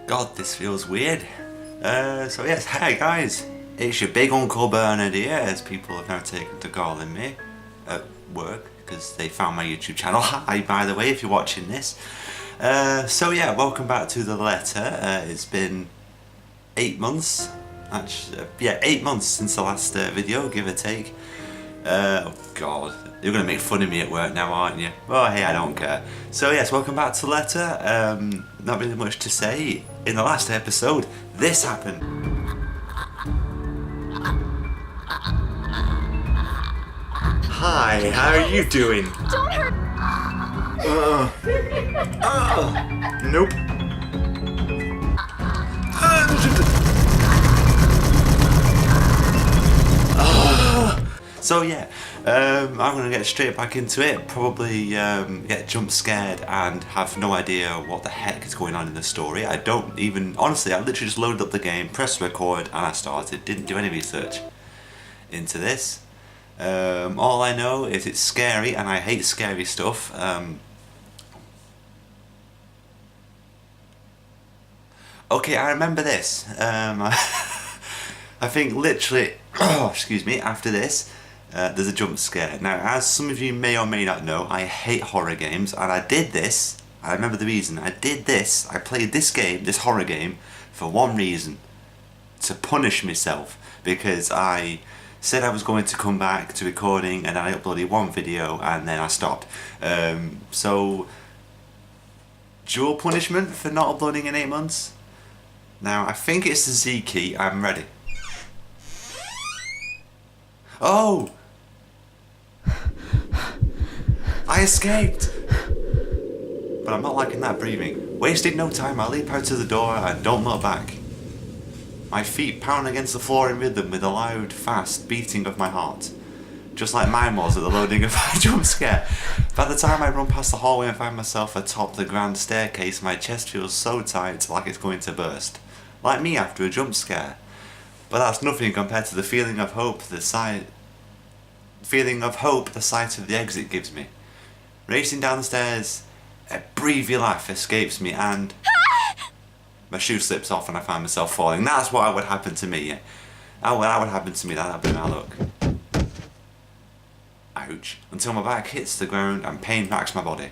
God, this feels weird. So yes, hi guys. It's your big Uncle Bernard here, as people have now taken to calling me at work, because they found my YouTube channel. Hi, by the way, if you're watching this. So yeah, welcome back to The Letter. It's been 8 months. Actually, 8 months since the last video, give or take. Oh God, you're going to make fun of me at work now, aren't you? Well, hey, I don't care. So yes, welcome back to Letter. Not really much to say. In the last episode, this happened. Hi, how are you doing? Don't hurt. Nope. So yeah, I'm gonna get straight back into it. Probably get jump scared and have no idea what the heck is going on in the story. I don't even, honestly, I literally just loaded up the game, pressed record, and I started. Didn't do any research into this. All I know is it's scary, and I hate scary stuff. Okay, I remember this. I think literally, excuse me, after this, there's a jump scare. Now, as some of you may or may not know, I hate horror games, and I did this, I remember the reason, I played this game, this horror game, for one reason: to punish myself, because I said I was going to come back to recording, and I uploaded one video, and then I stopped. So, dual punishment for not uploading in 8 months. Now, I think it's the Z key, I'm ready. Oh! I escaped! But I'm not liking that breathing. Wasted no time, I leap out to the door and don't look back. My feet pound against the floor in rhythm with a loud, fast beating of my heart. Just like mine was at the loading of my jump scare. By the time I run past the hallway and find myself atop the grand staircase, my chest feels so tight like it's going to burst. Like me after a jump scare. But that's nothing compared to the feeling of hope the sight of the exit gives me. Racing down the stairs, a breathy laugh escapes me and my shoe slips off and I find myself falling. That's what would happen to me. That would happen to me. That'd be my luck. Ouch. Until my back hits the ground and pain racks my body.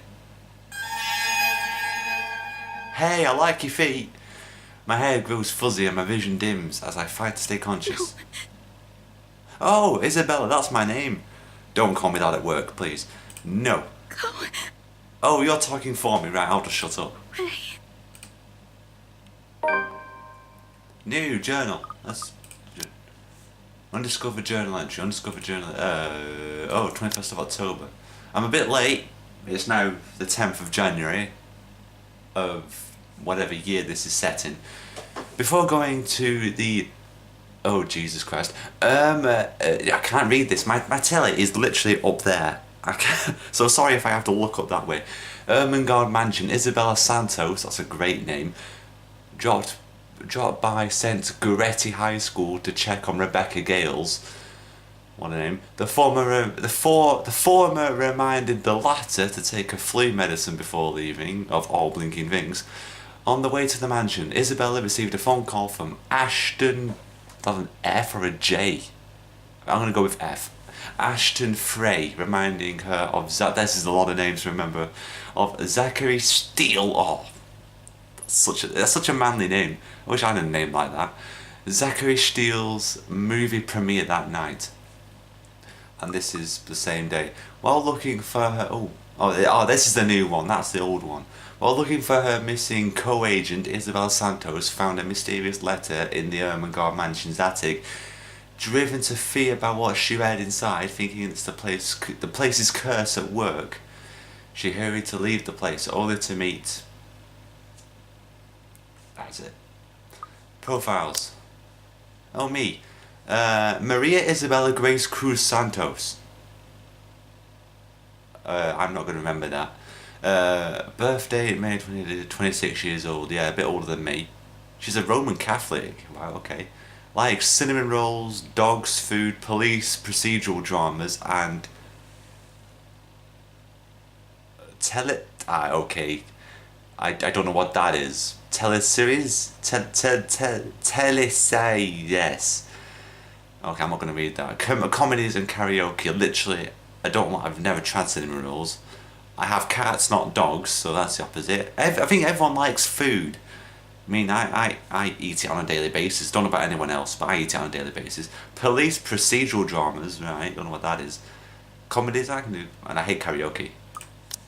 Hey, I like your feet. My hair grows fuzzy and my vision dims as I fight to stay conscious. No. Oh, Isabella, that's my name. Don't call me that at work, please. No. Go. Oh, you're talking for me, right? I'll just shut up. New journal. That's undiscovered journal entry. Undiscovered journal. 21st of October. I'm a bit late. It's now the 10th of January of whatever year this is set in. Before going to the... Oh, Jesus Christ. I can't read this. My telly is literally up there. So sorry if I have to look up that way. Ermengarde Mansion, Isabella Santos, that's a great name, dropped by St. Goretti High School to check on Rebecca Gales. What a name. The former reminded the latter to take her flu medicine before leaving, of all blinking things. On the way to the mansion, Isabella received a phone call from Ashton... That's an F or a J? I'm going to go with F. Ashton Frey, reminding her of... This is a lot of names to remember. Of Zachary Steele. Oh, that's such a manly name. I wish I had a name like that. Zachary Steele's movie premiere that night. And this is the same day. While looking for her... Oh, this is the new one. That's the old one. While looking for her missing co-agent, Isabel Santos found a mysterious letter in the Ermengarde Mansion's attic. Driven to fear by what she read inside, thinking it's the place's curse at work, she hurried to leave the place, only to meet... That's it. Profiles. Oh, me. Maria Isabella Grace Cruz Santos. I'm not going to remember that. Birthday, May 20, 26 years old. Yeah, a bit older than me. She's a Roman Catholic. Wow, okay. Likes cinnamon rolls, dogs, food, police, procedural dramas, and okay. I don't know what that is. Teleseries? Telesay, yes. Okay, I'm not going to read that. Comedies and karaoke, literally, I've never tried cinema rules. I have cats, not dogs, so that's the opposite. I think everyone likes food. I mean, I eat it on a daily basis. Don't know about anyone else, but I eat it on a daily basis. Police procedural dramas, right? Don't know what that is. Comedies I can do, and I hate karaoke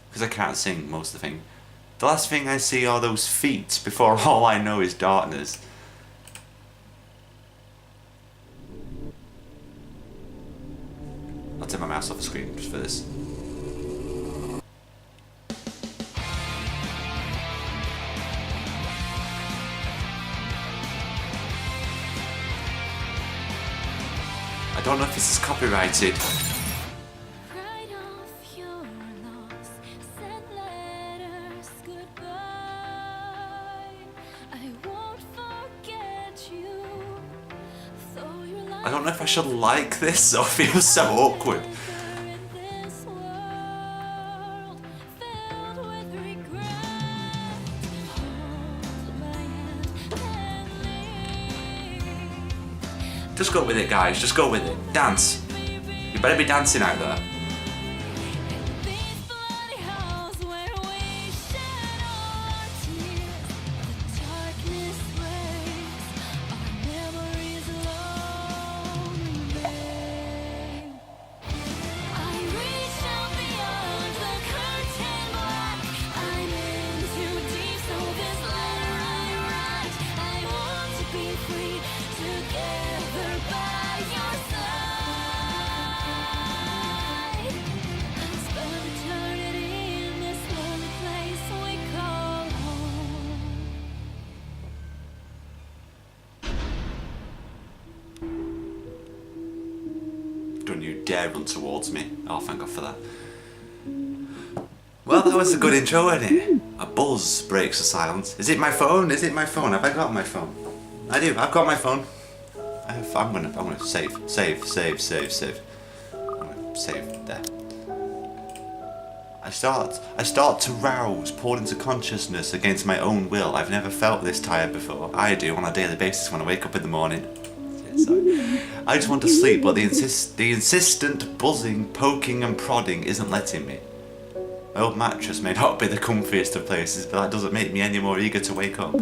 because I can't sing most of the thing. The last thing I see are those feet before all I know is darkness. I'll take my mouse off the screen just for this. I don't know if this is copyrighted. I don't know if I should like this or feel so awkward. Just go with it, guys. Just go with it. Dance. You better be dancing out there. Don't you dare run towards me. Oh, thank God for that. Well, that was a good intro, wasn't it? A buzz breaks the silence. Is it my phone? Is it my phone? Have I got my phone? I do. I've got my phone. I'm gonna save. I'm gonna save there. I start to rouse, pulled into consciousness against my own will. I've never felt this tired before. I do on a daily basis when I wake up in the morning. Sorry. I just want to sleep, but the insistent buzzing, poking and prodding isn't letting me. My old mattress may not be the comfiest of places, but that doesn't make me any more eager to wake up.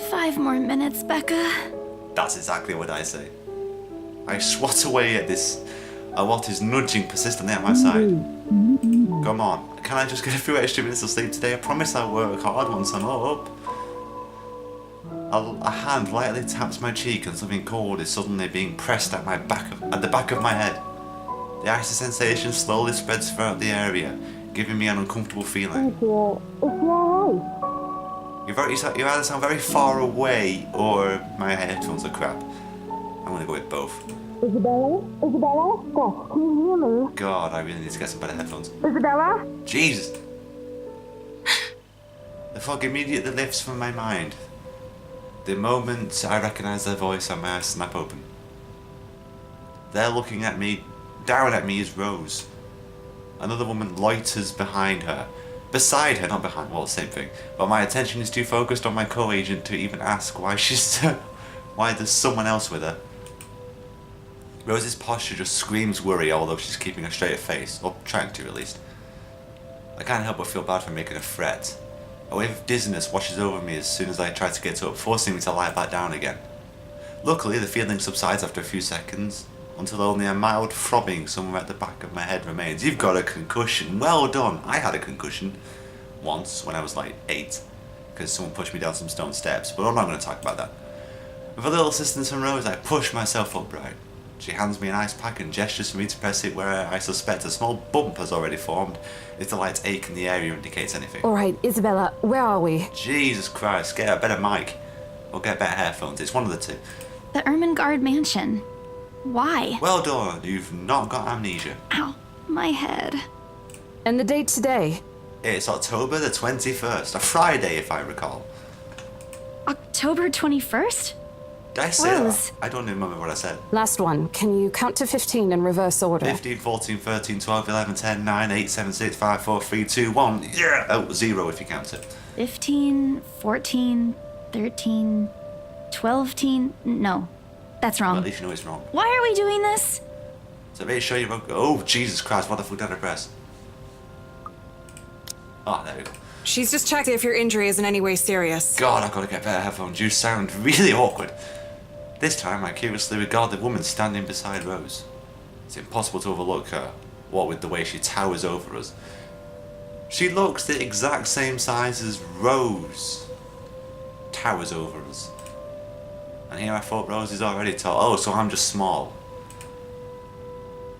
5 more minutes, Becca. That's exactly what I say. I swat away at what is nudging persistently at my side. Come on, can I just get a few extra minutes of sleep today? I promise I'll work hard once I'm up. A hand lightly taps my cheek and something cold is suddenly being pressed at the back of my head. The icy sensation slowly spreads throughout the area, giving me an uncomfortable feeling. You either sound very far away or my headphones are crap. I'm gonna go with both. Isabella, Steph, can you hear me? God, I really need to get some better headphones. Isabella? Jesus! The fog immediately lifts from my mind. The moment I recognise their voice and my eyes snap open. They're looking at me, down at me is Rose. Another woman loiters behind her. Beside her, not behind, well, same thing. But my attention is too focused on my co-agent to even ask why there's someone else with her. Rose's posture just screams worry, although she's keeping a straight face, or trying to at least. I can't help but feel bad for making a threat. A wave of dizziness washes over me as soon as I try to get up, forcing me to lie back down again. Luckily, the feeling subsides after a few seconds, until only a mild throbbing somewhere at the back of my head remains. You've got a concussion. Well done. I had a concussion once when I was like 8, because someone pushed me down some stone steps, but I'm not going to talk about that. With a little assistance from Rose, I push myself upright. She hands me an ice pack and gestures for me to press it where I suspect a small bump has already formed, if the light ache in the area indicates anything. Alright, Isabella, where are we? Jesus Christ, get a better mic. Or get better headphones, it's one of the two. The Ermengarde Mansion. Why? Well done, you've not got amnesia. Ow, my head. And the date today? It's October the 21st, a Friday if I recall. October 21st? Did I say Rose. that? I don't remember what I said. Last one. Can you count to 15 in reverse order? 15, 14, 13, 12, 11, 10, 9, 8, 7, 6, 5, 4, 3, 2, 1. Yeah! Oh, 0 if you count it. 15, 14, 13, 12 teen. No, that's Well, wrong. at least you know it's wrong. Why are we doing this? So make sure you're... Oh, Jesus Christ, what the fuck did I press? Oh, there we go. She's just checked if your injury is in any way serious. God, I've got to get better headphones. You sound really awkward. This time, I curiously regard the woman standing beside Rose. It's impossible to overlook her, what with the way she towers over us. She looks the exact same size as Rose. Towers over us. And here I thought Rose is already tall. Oh, so I'm just small.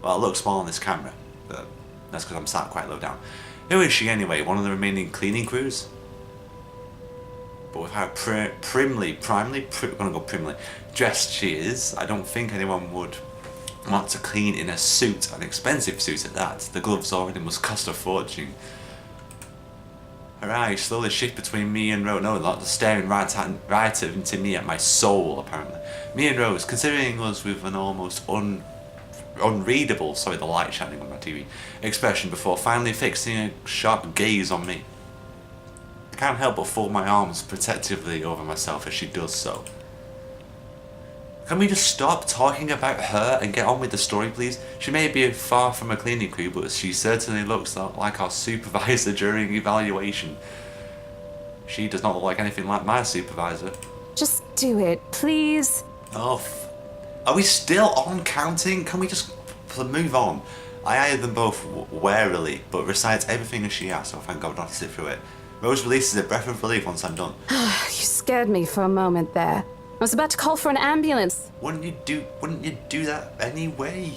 Well, I look small on this camera, but that's because I'm sat quite low down. Who is she anyway? One of the remaining cleaning crews? But with how primly dressed she is, I don't think anyone would want to clean in a suit, an expensive suit at that. The gloves already must cost a fortune. Her eyes slowly shift between me and Rose. No, not staring right into me at my soul, apparently. Me and Rose, considering us with an almost unreadable, sorry, the light shining on my TV, expression before finally fixing a sharp gaze on me. I can't help but fold my arms protectively over myself as she does so. Can we just stop talking about her and get on with the story, please? She may be far from a cleaning crew, but she certainly looks like our supervisor during evaluation. She does not look like anything like my supervisor. Just do it, please. Oh, are we still on counting? Can we just move on? I eyed them both warily, but recites everything as she asked, so thank God not to sit through it. Rose releases a breath of relief once I'm done. You scared me for a moment there. I was about to call for an ambulance. Wouldn't you do that anyway?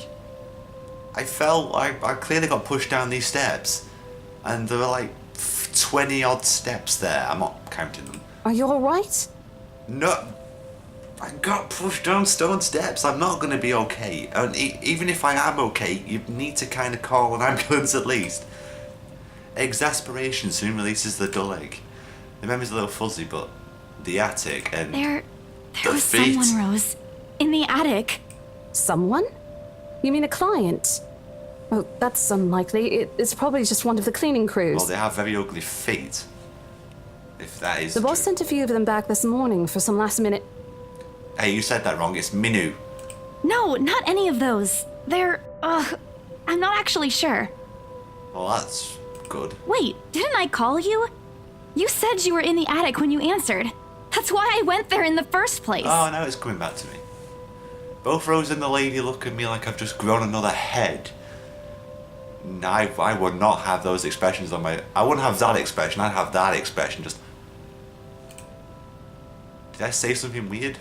I felt I clearly got pushed down these steps, and there were like 20 odd steps there. I'm not counting them. Are you alright? No, I got pushed down stone steps. I'm not gonna be okay. And even if I am okay, you need to kind of call an ambulance at least. Exasperation soon releases the dull egg. The memory's a little fuzzy, but the attic and There the was feet. someone, Rose. In the attic. Someone? You mean a client? Oh, that's unlikely. It's probably just one of the cleaning crews. Well, they have very ugly feet. If that is The boss true. sent a few of them back this morning for some last minute. Hey, you said that wrong. It's Minu. No, not any of those. They're, I'm not actually sure. Well, that's good. Wait, didn't I call you? You said you were in the attic when you answered. That's why I went there in the first place. Oh, now it's coming back to me. Both Rose and the lady look at me like I've just grown another head. I would not have those expressions on my... I wouldn't have that expression, I'd have that expression, just... Did I say something weird?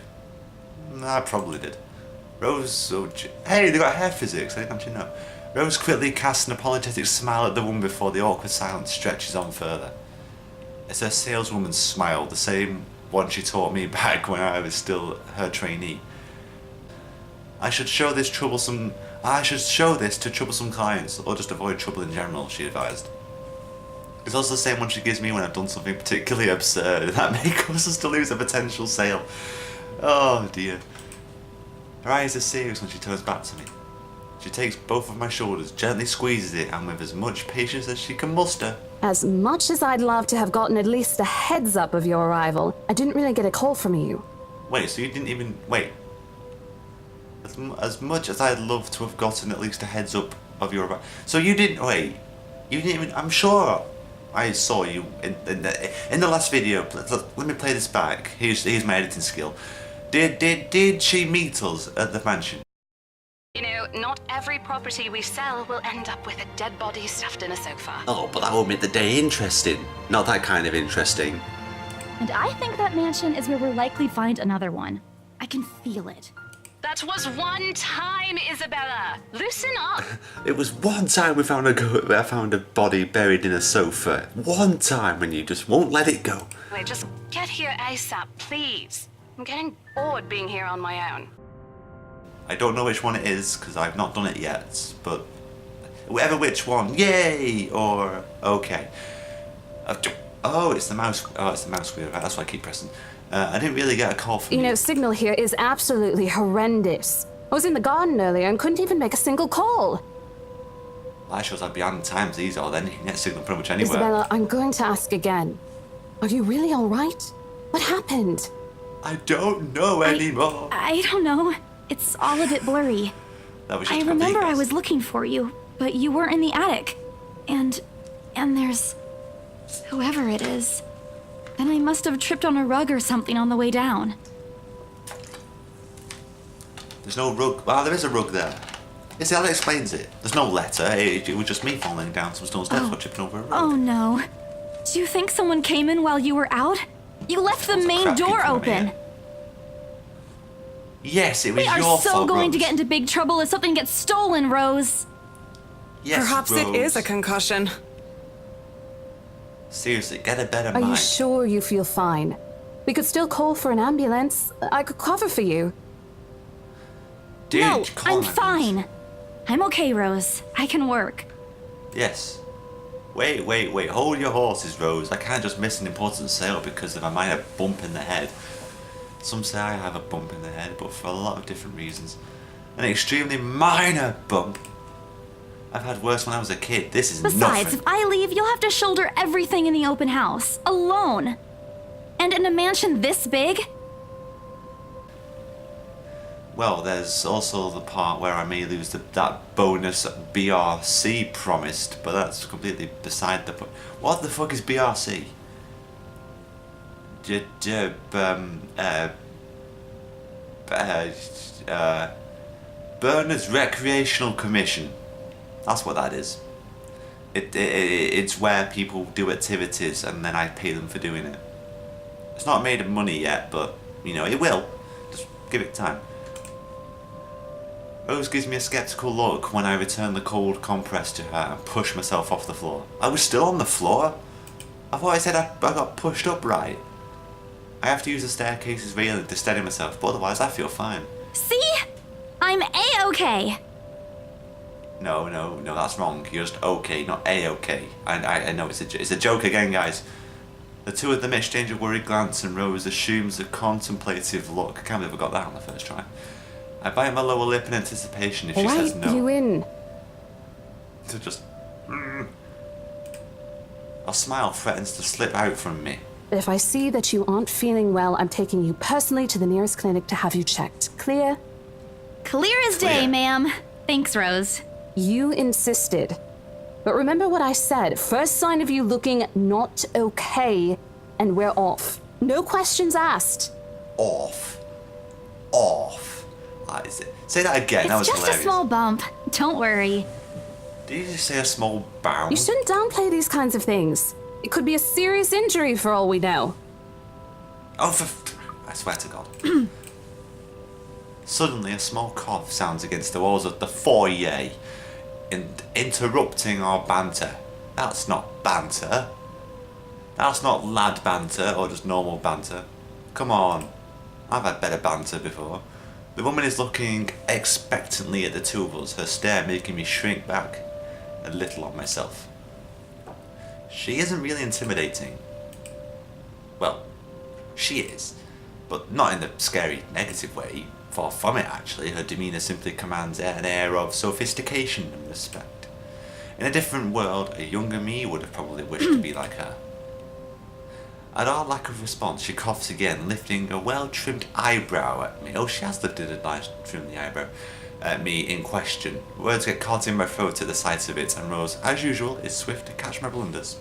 I probably did. Rose... Hey, they got hair physics, I didn't actually know. Rose quickly casts an apologetic smile at the woman before the awkward silence stretches on further. It's her saleswoman's smile, the same one she taught me back when I was still her trainee. I should show this to troublesome clients, or just avoid trouble in general, she advised. It's also the same one she gives me when I've done something particularly absurd, that may cause us to lose a potential sale. Oh dear. Her eyes are serious when she turns back to me. She takes both of my shoulders, gently squeezes it, and with as much patience as she can muster. As much as I'd love to have gotten at least a heads up of your arrival, I didn't really get a call from you. Wait, so you didn't even... Wait. As much as I'd love to have gotten at least a heads up of your... So you didn't... Wait. You didn't even... I'm sure I saw you in the last video. Let me play this back. Here's my editing skill. Did she meet us at the mansion? You know, not every property we sell will end up with a dead body stuffed in a sofa. Oh, but that won't make the day interesting. Not that kind of interesting. And I think that mansion is where we'll likely find another one. I can feel it. That was one time, Isabella. Loosen up. It was one time I found a body buried in a sofa. One time, and you just won't let it go. Wait, just get here ASAP, please. I'm getting bored being here on my own. I don't know which one it is, because I've not done it yet, but whatever which one, yay, or okay. Oh, it's the mouse. Oh, it's the mouse wheel. Right, that's why I keep pressing. I didn't really get a call from You you. know, signal here is absolutely horrendous. I was in the garden earlier and couldn't even make a single call. Well, that shows I'd be on times these or then you can get signal pretty much anywhere. Isabella, I'm going to ask again. Are you really all right? What happened? I don't know anymore. I don't know. It's all a bit blurry. That was just I a complete remember I guess. was looking for you, but you weren't in the attic. And there's whoever it is. Then I must have tripped on a rug or something on the way down. There's no rug. Well, there is a rug there. You see how that explains it? There's no letter. It was just me falling down some stone steps while tripping over a rug. Oh no. Do you think someone came in while you were out? You left the Sounds like main crap door came from open. here. Yes, it was We are your so fault, going to Rose. get into big trouble if something gets stolen, Rose. Yes, Perhaps it is a Rose. concussion. Seriously, get a better Are mind. you sure you feel fine? We could still call for an ambulance. I could cover for you. Dude, No, call I'm an ambulance. fine. I'm okay, Rose. I can work. Yes. Wait. Hold your horses, Rose. I can't just miss an important sale because of a minor bump in the head. Some say I have a bump in the head, but for a lot of different reasons. An extremely minor bump. I've had worse when I was a kid. This is Besides, nothing. if I leave, you'll have to shoulder everything in the open house, alone. And in a mansion this big? Well, there's also the part where I may lose that bonus BRC promised, but that's completely beside the point. What the fuck is BRC? Bernard's Recreational Commission. That's what that is. It's where people do activities and then I pay them for doing it. It's not made of money yet, but, you know, it will. Just give it time. Rose gives me a skeptical look when I return the cold compress to her and push myself off the floor. I was still on the floor? I thought I said I got pushed up right. I have to use the staircase's railing to steady myself, but otherwise I feel fine. See? I'm A-okay. No, that's wrong. You're just okay, not A-okay. I know it's a joke again, guys. The two of them exchange a worried glance and Rose assumes a contemplative look. I can't believe I got that on the first try. I bite my lower lip in anticipation if she Why says no. you in? To just... A smile threatens to slip out from me. If I see that you aren't feeling well, I'm taking you personally to the nearest clinic to have you checked. Clear? Clear as day, Clear. ma'am. Thanks, Rose. You insisted. But remember what I said. First sign of you looking not okay, and we're off. No questions asked. Off. Say that again, that was It's just hilarious. a small bump. Don't worry. Did you just say a small bound? You shouldn't downplay these kinds of things. It could be a serious injury for all we know. Oh, I swear to God. Suddenly, a small cough sounds against the walls of the foyer, interrupting our banter. That's not banter. That's not lad banter or just normal banter. Come on. I've had better banter before. The woman is looking expectantly at the two of us, her stare making me shrink back a little on myself. She isn't really intimidating. Well, she is, but not in the scary negative way. Far from it, actually. Her demeanour simply commands an air of sophistication and respect. In a different world, a younger me would have probably wished to be like her. At our lack of response, she coughs again, lifting a well-trimmed eyebrow at me. Oh, she has lifted a nice trimmed eyebrow at me in question. Words get caught in my throat at the sight of it, and Rose, as usual, is swift to catch my blunders.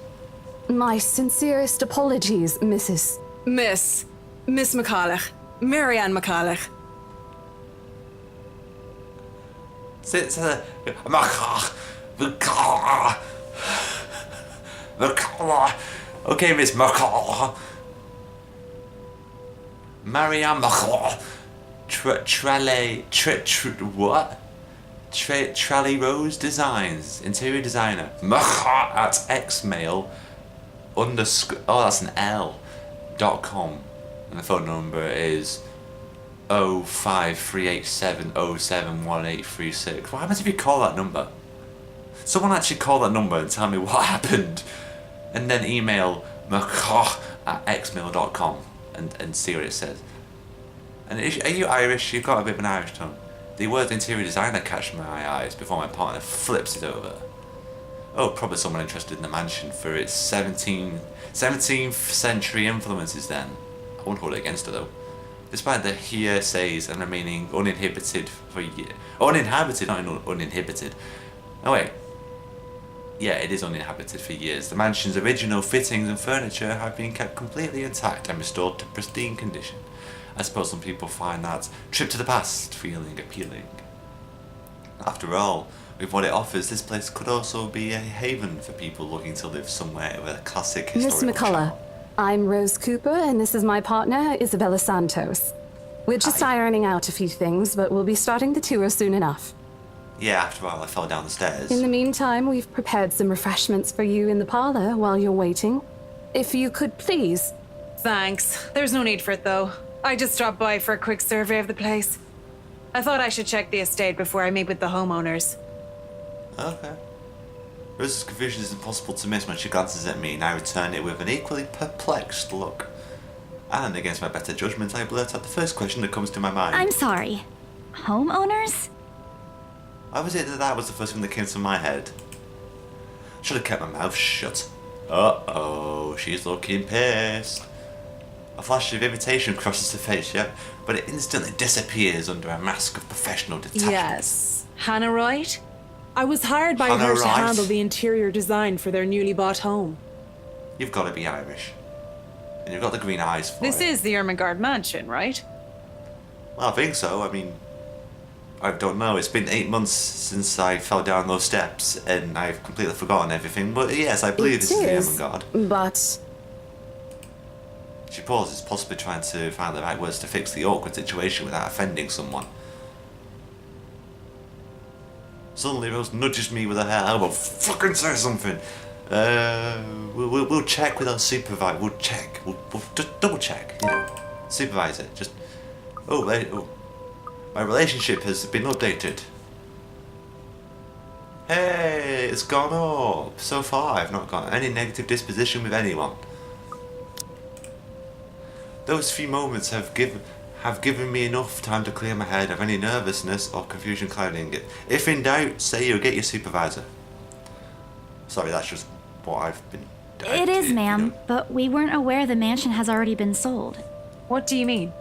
My sincerest apologies, Mrs. Miss McCulloch. Marianne McCulloch. Okay, Miss McCall. Marianne McCall. What? Trally Rose Designs, interior designer. McCall at xmail _ oh, that's an L.com, and the phone number is 05387071836. What happens if you call that number? Someone actually call that number and tell me what happened, and then email macaw at xmail.com and see what it says. And are you Irish? You've got a bit of an Irish tone. The word interior designer catches my eyes before my partner flips it over. Oh, probably someone interested in the mansion for its 17th century influences then. I won't hold it against her though. Despite the hearsays and remaining uninhibited for years. Uninhabited, not uninhibited. Oh wait. Yeah, it is uninhabited for years. The mansion's original fittings and furniture have been kept completely intact and restored to pristine condition. I suppose some people find that trip to the past feeling appealing. After all, with what it offers, this place could also be a haven for people looking to live somewhere with a classic Miss historical McCullough, charm. I'm Rose Cooper, and this is my partner, Isabella Santos. We're just Hi. ironing out a few things, but we'll be starting the tour soon enough. Yeah, after all, I fell down the stairs. In the meantime, we've prepared some refreshments for you in the parlor while you're waiting. If you could please. Thanks. There's no need for it, though. I just dropped by for a quick survey of the place. I thought I should check the estate before I meet with the homeowners. Okay. Rose's confusion is impossible to miss when she glances at me, and I return it with an equally perplexed look. And against my better judgment, I blurt out the first question that comes to my mind. I'm sorry. Homeowners? Why was it that was the first thing that came to my head? Should have kept my mouth shut. Uh-oh, she's looking pissed. A flash of irritation crosses her face, yeah, but it instantly disappears under a mask of professional detachment. Yes. Hannah Wright? I was hired by Hannah her to Wright? handle the interior design for their newly bought home. You've got to be Irish. And you've got the green eyes for This it. is the Ermengarde mansion, right? Well, I think so. I mean, I don't know. It's been 8 months since I fell down those steps, and I've completely forgotten everything. But yes, I believe this is the Ermengarde. But She pauses, possibly trying to find the right words to fix the awkward situation without offending someone. Suddenly, Rose nudges me with her hair. I will fucking say something. We'll check with our supervisor. We'll check. We'll just double check. You know, supervisor. Just. Oh, wait. Oh. My relationship has been updated. Hey, it's gone up. So far, I've not got any negative disposition with anyone. Those few moments have given me enough time to clear my head of any nervousness or confusion clouding it. If in doubt, say you'll get your supervisor. Sorry, that's just what I've been. It is, ma'am, but we weren't aware the mansion has already been sold. What do you mean?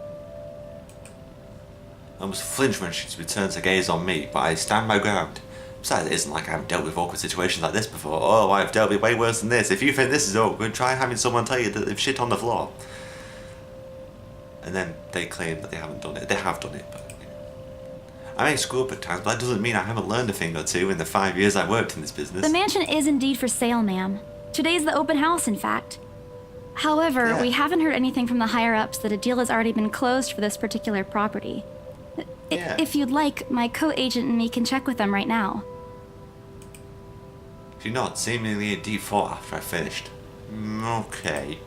I almost flinch when she returns her gaze on me, but I stand my ground. Besides, it isn't like I haven't dealt with awkward situations like this before. Oh, I've dealt with way worse than this. If you think this is awkward, try having someone tell you that they've shit on the floor. And then they claim that they haven't done it. They have done it, but you know. I may screw up at times, but that doesn't mean I haven't learned a thing or two in the 5 years I've worked in this business. The mansion is indeed for sale, ma'am. Today's the open house, in fact. However, Yeah. we haven't heard anything from the higher-ups that a deal has already been closed for this particular property. Yeah. If you'd like, my co-agent and me can check with them right now. She nods, seemingly in deep thought after I finished. Okay.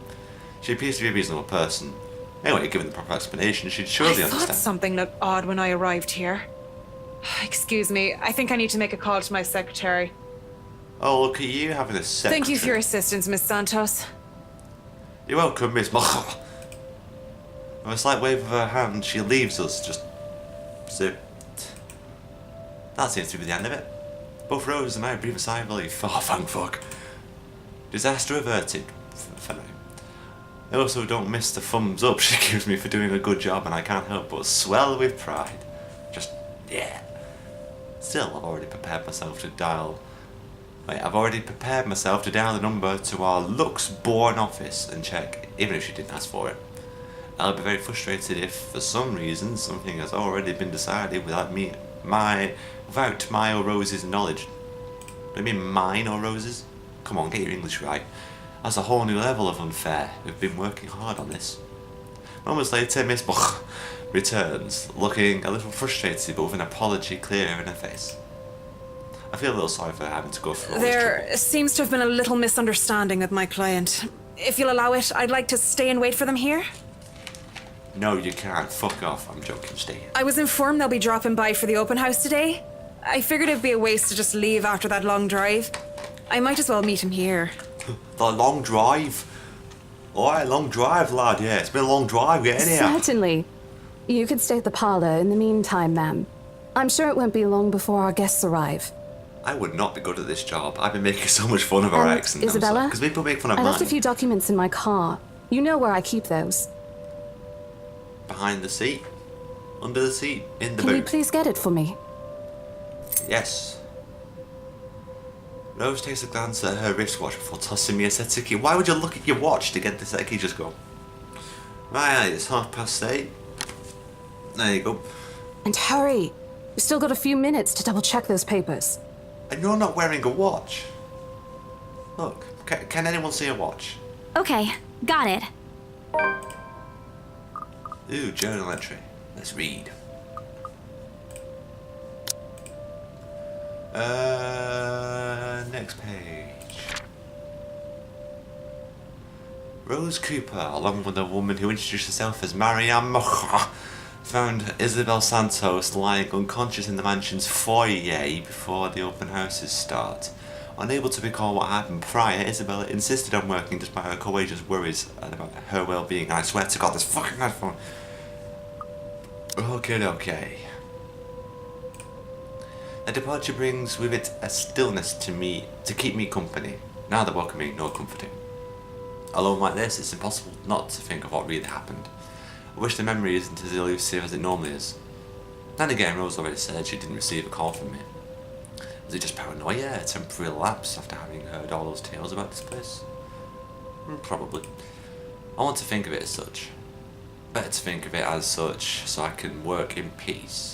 She appears to be a reasonable person. Anyway, given the proper explanation, she'd surely I thought understand. something looked odd when I arrived here. Excuse me, I think I need to make a call to my secretary. Oh, look at you having a secretary. Thank you for your assistance, Miss Santos. You're welcome, Miss With a slight wave of her hand, she leaves us, just zipped. That seems to be the end of it. Both Rose and I breathe a sigh of relief. Oh, thank fuck. Disaster averted, for now. I also don't miss the thumbs up she gives me for doing a good job, and I can't help but swell with pride. Just, yeah. Still, I've already prepared myself to dial the number to our Luxbourne office and check, even if she didn't ask for it. I'll be very frustrated if, for some reason, something has already been decided without my or Rose's knowledge. Do you mean mine or Rose's? Come on, get your English right. That's a whole new level of unfair. We've been working hard on this. Moments later, Miss Buch returns, looking a little frustrated but with an apology clear in her face. I feel a little sorry for her having to go through all this trouble. There seems to have been a little misunderstanding with my client. If you'll allow it, I'd like to stay and wait for them here. No, you can't. Fuck off. I'm joking. Stay here. I was informed they'll be dropping by for the open house today. I figured it'd be a waste to just leave after that long drive. I might as well meet him here. The long drive? Alright, long drive, lad, yeah. It's been a long drive getting here. Certainly. You could stay at the parlor in the meantime, ma'am. I'm sure it won't be long before our guests arrive. I would not be good at this job. I've been making so much fun of our And accent. Isabella? Because people make fun of I mine. left a few documents in my car. You know where I keep those. Behind the seat. Under the seat. In the Can you boot. please get it for me? Yes. Rose takes a glance at her wristwatch before tossing me a set key. Why would you look at your watch to get the set key? Just go. Right, it's 8:30. There you go. And hurry! We've still got a few minutes to double check those papers. And you're not wearing a watch. Look, can anyone see a watch? Okay, got it. Ooh, journal entry. Let's read. Next page. Rose Cooper, along with a woman who introduced herself as Marianne Mocha, found Isabel Santos lying unconscious in the mansion's foyer before the open houses start. Unable to recall what happened prior, Isabella insisted on working despite her co-agent's worries about her well-being. And I swear to God, this fucking headphone. Okay. The departure brings with it a stillness to keep me company, neither welcoming nor comforting. Alone like this, it's impossible not to think of what really happened. I wish the memory isn't as elusive as it normally is. Then again, Rose already said she didn't receive a call from me. Was it just paranoia, a temporary lapse after having heard all those tales about this place? Probably. I want to think of it as such. Better to think of it as such so I can work in peace.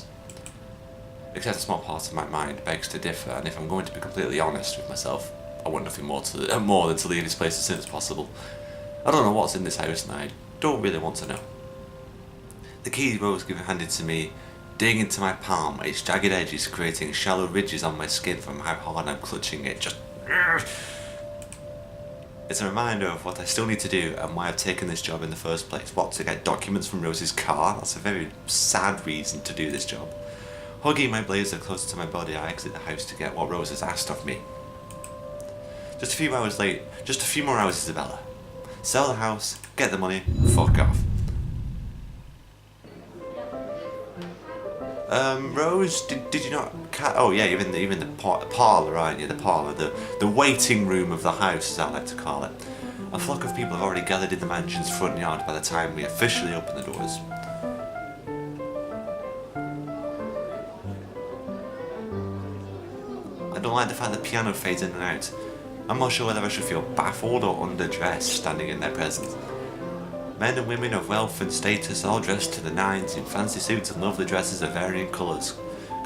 Except a small part of my mind begs to differ, and if I'm going to be completely honest with myself, I want nothing more than to leave this place as soon as possible. I don't know what's in this house, and I don't really want to know. The key Rose handed to me dig into my palm, its jagged edges creating shallow ridges on my skin from how hard I'm clutching it. It's a reminder of what I still need to do and why I've taken this job in the first place. What, to get documents from Rose's car? That's a very sad reason to do this job. Hugging my blazer closer to my body, I exit the house to get what Rose has asked of me. Just a few more hours, Isabella. Sell the house, get the money, fuck off. Rose, did you not... Oh yeah, you're in the parlour, aren't you? The parlour, the waiting room of the house, as I like to call it. A flock of people have already gathered in the mansion's front yard by the time we officially open the doors. I don't like the fact that the piano fades in and out. I'm not sure whether I should feel baffled or underdressed standing in their presence. Men and women of wealth and status, all dressed to the nines in fancy suits and lovely dresses of varying colours,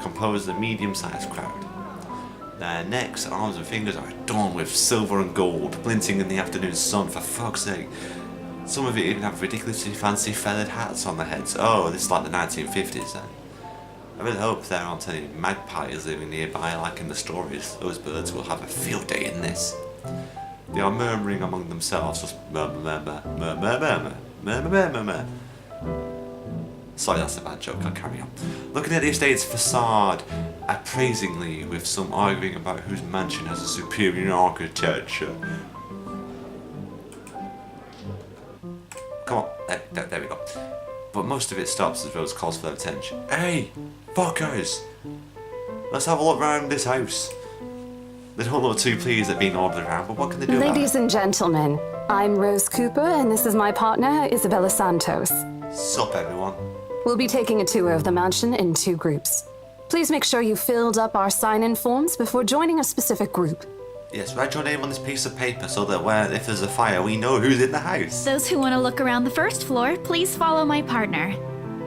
compose the medium-sized crowd. Their necks, arms and fingers are adorned with silver and gold, glinting in the afternoon sun, for fuck's sake. Some of you even have ridiculously fancy feathered hats on their heads. Oh, this is like the 1950s then. I really hope there aren't any magpies living nearby like in the stories. Those birds will have a field day in this. They are murmuring among themselves, just murmur, murmur, murmur, murmur, murmur, murmur, murmur. Sorry, that's a bad joke, I'll carry on. Looking at the estate's facade, appraisingly, with some arguing about whose mansion has a superior architecture. Come on, there we go. But most of it stops as Rose calls for their attention. Hey, fuckers! Let's have a look around this house. They don't look too pleased at being ordered around, but what can they do about it? Ladies and gentlemen, I'm Rose Cooper, and this is my partner, Isabella Santos. Sup, everyone. We'll be taking a tour of the mansion in 2 groups. Please make sure you filled up our sign-in forms before joining a specific group. Yes, write your name on this piece of paper so that if there's a fire, we know who's in the house. Those who want to look around the first floor, please follow my partner.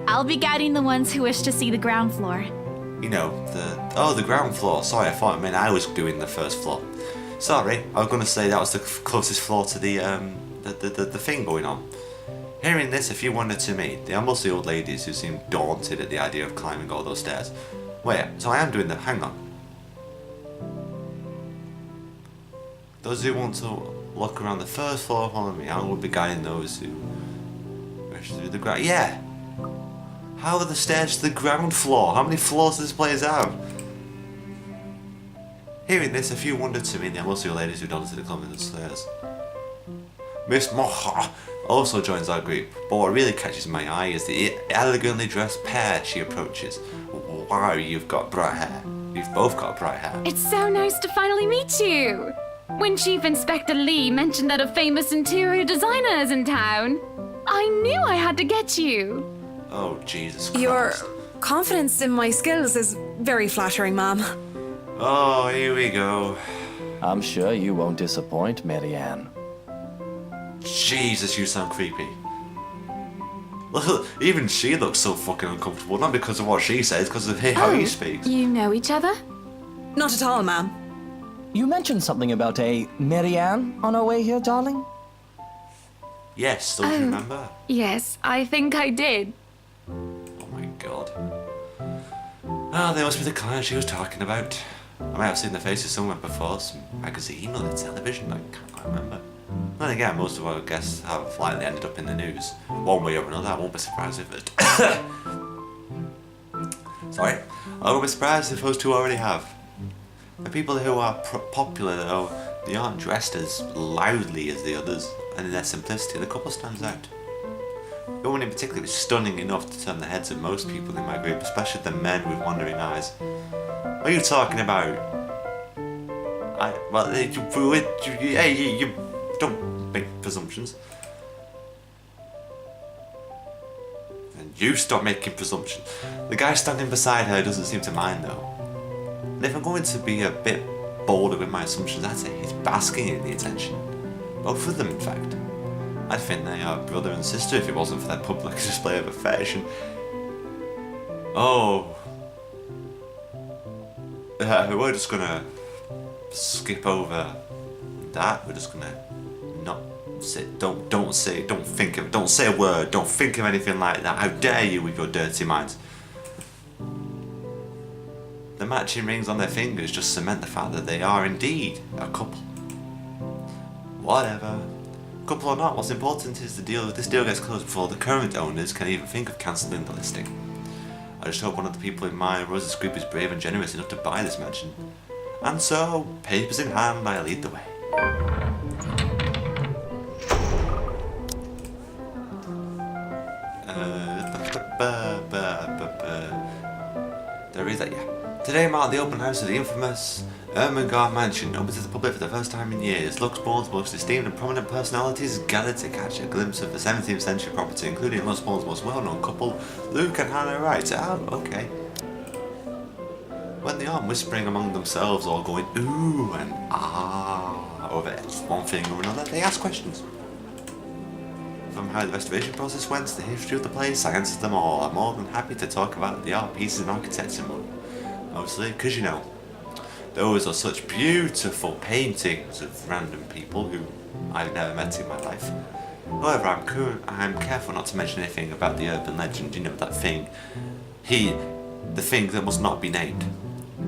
I'll be guiding the ones who wish to see the ground floor. You know, the ground floor. Sorry, I thought I was doing the first floor. Sorry, I was going to say that was the closest floor to the thing going on. Hearing this, a few wondered to me. They are mostly old ladies who seem daunted at the idea of climbing all those stairs. Wait, so I am doing hang on. Those who want to look around the first floor, follow me. I will be guiding those who wish to do the ground. Yeah! How are the stairs to the ground floor? How many floors does this place have? Hearing this, a few wondered to me. They are mostly old ladies who daunted to climb the stairs. Miss Mocha also joins our group, but what really catches my eye is the elegantly dressed pair she approaches. Wow, you've got bright hair. You've both got bright hair. It's so nice to finally meet you. When Chief Inspector Lee mentioned that a famous interior designer is in town, I knew I had to get you. Oh, Jesus Christ. Your confidence in my skills is very flattering, ma'am. Oh, here we go. I'm sure you won't disappoint, Marianne. Jesus, you sound creepy. Look, even she looks so fucking uncomfortable, not because of what she says, because of how he speaks. You know each other? Not at all, ma'am. You mentioned something about a Marianne on our way here, darling? Yes, don't you remember? Yes, I think I did. Oh my god. Ah, they must be the client she was talking about. I might have seen their faces somewhere before, some magazine or the television, I can't quite remember. Then again, most of our guests have likely ended up in the news, one way or another. I won't be surprised if it... Sorry. I won't be surprised if those two already have. The people who are popular, though, they aren't dressed as loudly as the others, and in their simplicity, the couple stands out. No one in particular is stunning enough to turn the heads of most people in my group, especially the men with wandering eyes. What are you talking about? You don't make presumptions. And you stop making presumptions. The guy standing beside her doesn't seem to mind, though. And if I'm going to be a bit bolder with my assumptions, I'd say he's basking in the attention. Both of them, in fact. I think they are brother and sister if it wasn't for their public display of affection. Oh. We're just gonna skip over that. We're just gonna not say, don't say a word, don't think of anything like that. How dare you with your dirty minds. The matching rings on their fingers just cement the fact that they are indeed a couple. Whatever. Couple or not, what's important is this deal gets closed before the current owners can even think of cancelling the listing. I just hope one of the people in my Rose's group is brave and generous enough to buy this mansion. And so, papers in hand, I lead the way. There is that, yeah. Today marked the open house of the infamous Ermengarde Mansion, open to the public for the first time in years. Luxembourg's most esteemed and prominent personalities gathered to catch a glimpse of the 17th century property, including Luxembourg's most well-known couple, Luke and Hannah Wright. Oh, okay. When they aren't whispering among themselves or going ooh and ah over one thing or another, they ask questions. From how the restoration process went to the history of the place, I answered them all. I'm more than happy to talk about the art pieces and architecture more. Mostly because, you know, those are such beautiful paintings of random people who I've never met in my life. However, I'm careful not to mention anything about the urban legend, you know, that thing. The thing that must not be named.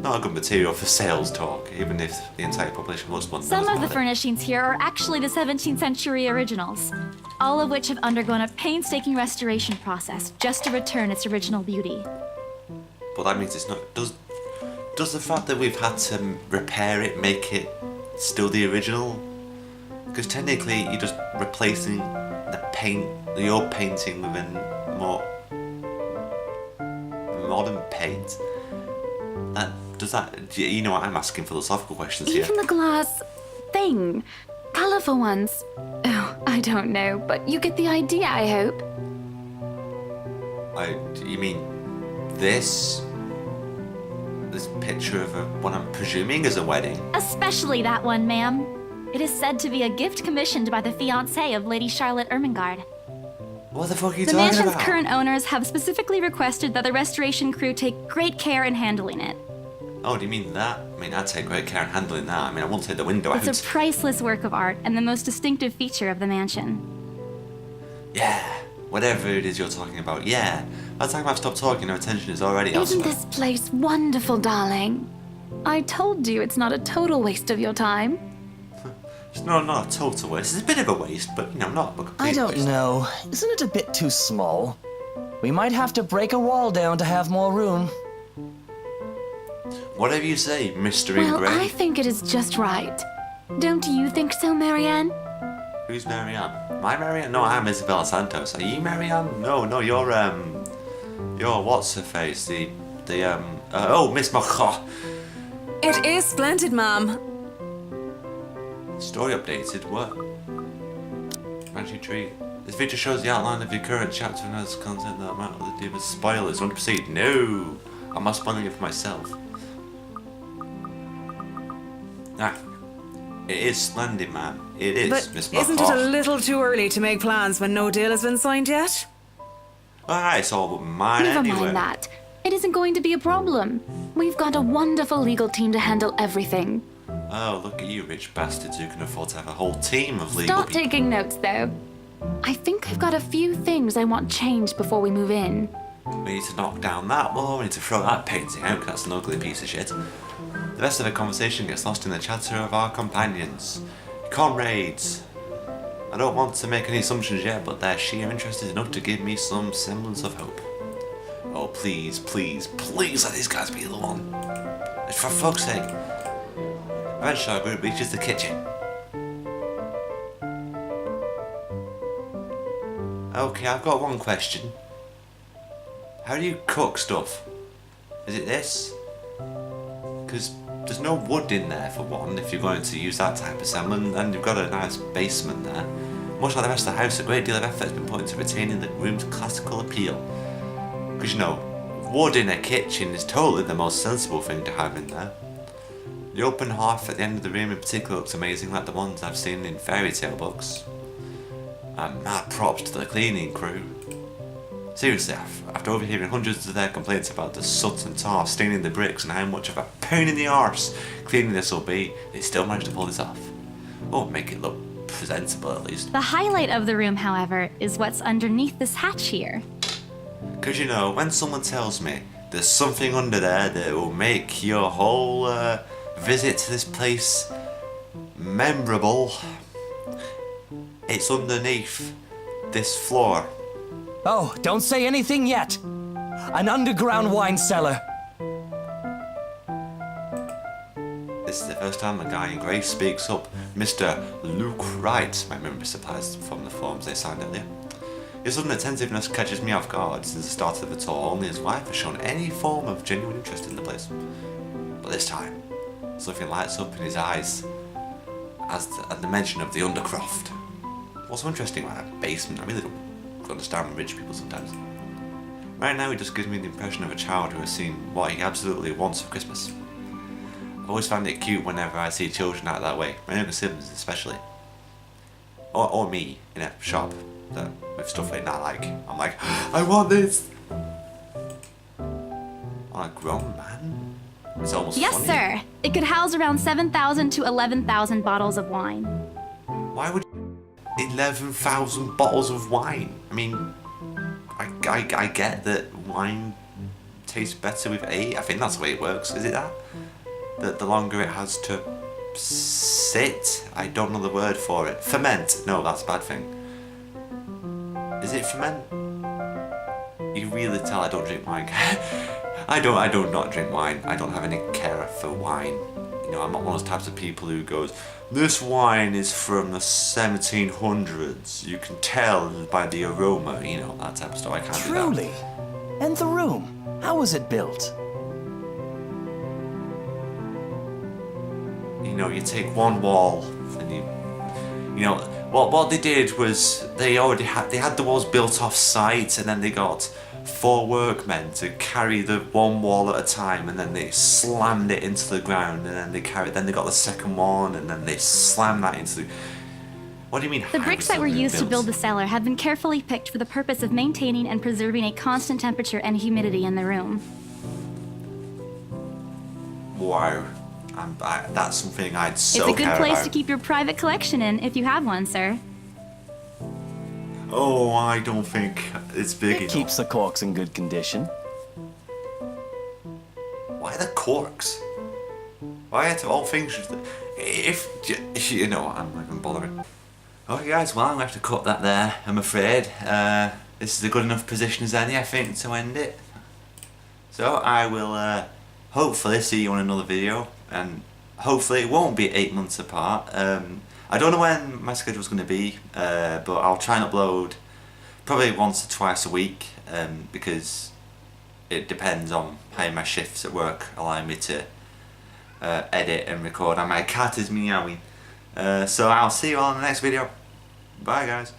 Not a good material for sales talk, even if the entire population was one. Some of the furnishings here are actually the 17th century originals, all of which have undergone a painstaking restoration process just to return its original beauty. But that means it's not. Does the fact that we've had to repair it make it still the original? Because technically you're just replacing the old painting with a more modern paint. You know what, I'm asking philosophical questions here. Even the glass thing. Colorful ones. Oh, I don't know, but you get the idea, I hope. You mean this picture of what I'm presuming is a wedding? Especially that one, ma'am. It is said to be a gift commissioned by the fiancé of Lady Charlotte Ermengarde. What the fuck are you The talking mansion's about? current owners have specifically requested that the restoration crew take great care in handling it. Oh, do you mean that? I mean, I'd take great care in handling that. I mean, I won't take the window out. It's a priceless work of art and the most distinctive feature of the mansion. Yeah, whatever it is you're talking about, yeah. By the time I've stopped talking, her attention is already Isn't elsewhere. this place wonderful, darling? I told you it's not a total waste of your time. It's not a total waste. It's a bit of a waste, but, you know, not a complete I don't waste. know. Isn't it a bit too small? We might have to break a wall down to have more room. Whatever you say, Mr. Well, I Engraved. think it is just right. Don't you think so, Marianne? Who's Marianne? Am I Marianne? No, I'm Isabella Santos. Are you Marianne? No, you're what's her face? Miss Macha. It is splendid, ma'am. Story updated, what? Magic tree. This video shows the outline of your current chapter and has content that amount of the deepest spoilers. Want to proceed? No! I'm not spoiling it for myself. It is splendid, ma'am. It is, But Miss isn't it a Macha. little too early to make plans when no deal has been signed yet? Alright, it's all but mine Never anyway. mind that. It isn't going to be a problem. We've got a wonderful legal team to handle everything. Oh, look at you rich bastards who can afford to have a whole team of legal Stop people. taking notes, though. I think I've got a few things I want changed before we move in. We need to knock down that wall, we need to throw that painting out, 'cause that's an ugly piece of shit. The rest of the conversation gets lost in the chatter of our companions. Comrades. I don't want to make any assumptions yet, but their sheer interest is enough to give me some semblance of hope. Oh, please, please, please let these guys be the one. For fuck's sake. Eventually our group reaches the kitchen. Okay, I've got one question. How do you cook stuff? Is it this? Because there's no wood in there for one, if you're going to use that type of salmon, and you've got a nice basement there. Much like the rest of the house, a great deal of effort has been put into retaining the room's classical appeal. Because, you know, wood in a kitchen is totally the most sensible thing to have in there. The open hearth at the end of the room in particular looks amazing, like the ones I've seen in fairy tale books. And mad props to the cleaning crew. Seriously, after overhearing hundreds of their complaints about the soot and tar staining the bricks and how much of a pain in the arse cleaning this will be, they still managed to pull this off. Or make it look presentable at least. The highlight of the room, however, is what's underneath this hatch here. Because you know, when someone tells me there's something under there that will make your whole visit to this place memorable, it's underneath this floor. Oh, don't say anything yet. An underground wine cellar. This is the first time a guy in grey speaks up. Mr. Luke Wright, my memory supplies from the forms they signed earlier. His sudden attentiveness catches me off guard since the start of the tour. Only his wife has shown any form of genuine interest in the place. But this time, something lights up in his eyes at the mention of the Undercroft. What's so interesting about that basement? I really don't understand rich people sometimes. Right now, he just gives me the impression of a child who has seen what he absolutely wants for Christmas. I've always found it cute whenever I see children act that way, my younger siblings especially. Or me in a shop with stuff like that, like, I'm like, I want this! On a grown man? It's almost Yes, funny. sir. It could house around 7,000 to 11,000 bottles of wine. Why would 11,000 bottles of wine? I mean, I get that wine tastes better with age. I think that's the way it works. Is it that? That the longer it has to sit? I don't know the word for it. Ferment. No, that's a bad thing. Is it ferment? You really tell I don't drink wine. I do not drink wine. I don't have any care for wine. You know, I'm not one of those types of people who goes, this wine is from the 1700s. You can tell by the aroma, you know, that type of stuff. I can't do that. Truly. And the room, how was it built? You know, you take one wall and you know, what they did was they had the walls built off site, and then they got 4 workmen to carry the one wall at a time, and then they slammed it into the ground, and then they got the second one, and then they slammed that into the... What do you mean? The how bricks was that were room used to built? build the cellar have been carefully picked for the purpose of maintaining and preserving a constant temperature and humidity in the room. Wow. That's something I'd so It's a good care place about. to keep your private collection in if you have one, sir. Oh, I don't think it's big It enough. keeps the corks in good condition. Why the corks? Why out of all things? If you know, I'm not even bothering. Okay, guys, well, I'm gonna have to cut that there. I'm afraid. This is a good enough position as any, I think, to end it. So I will hopefully see you on another video, and hopefully it won't be 8 months apart. I don't know when my schedule's going to be, but I'll try and upload probably once or twice a week, because it depends on how my shifts at work allow me to edit and record, and my cat is meowing. So I'll see you all in the next video. Bye guys.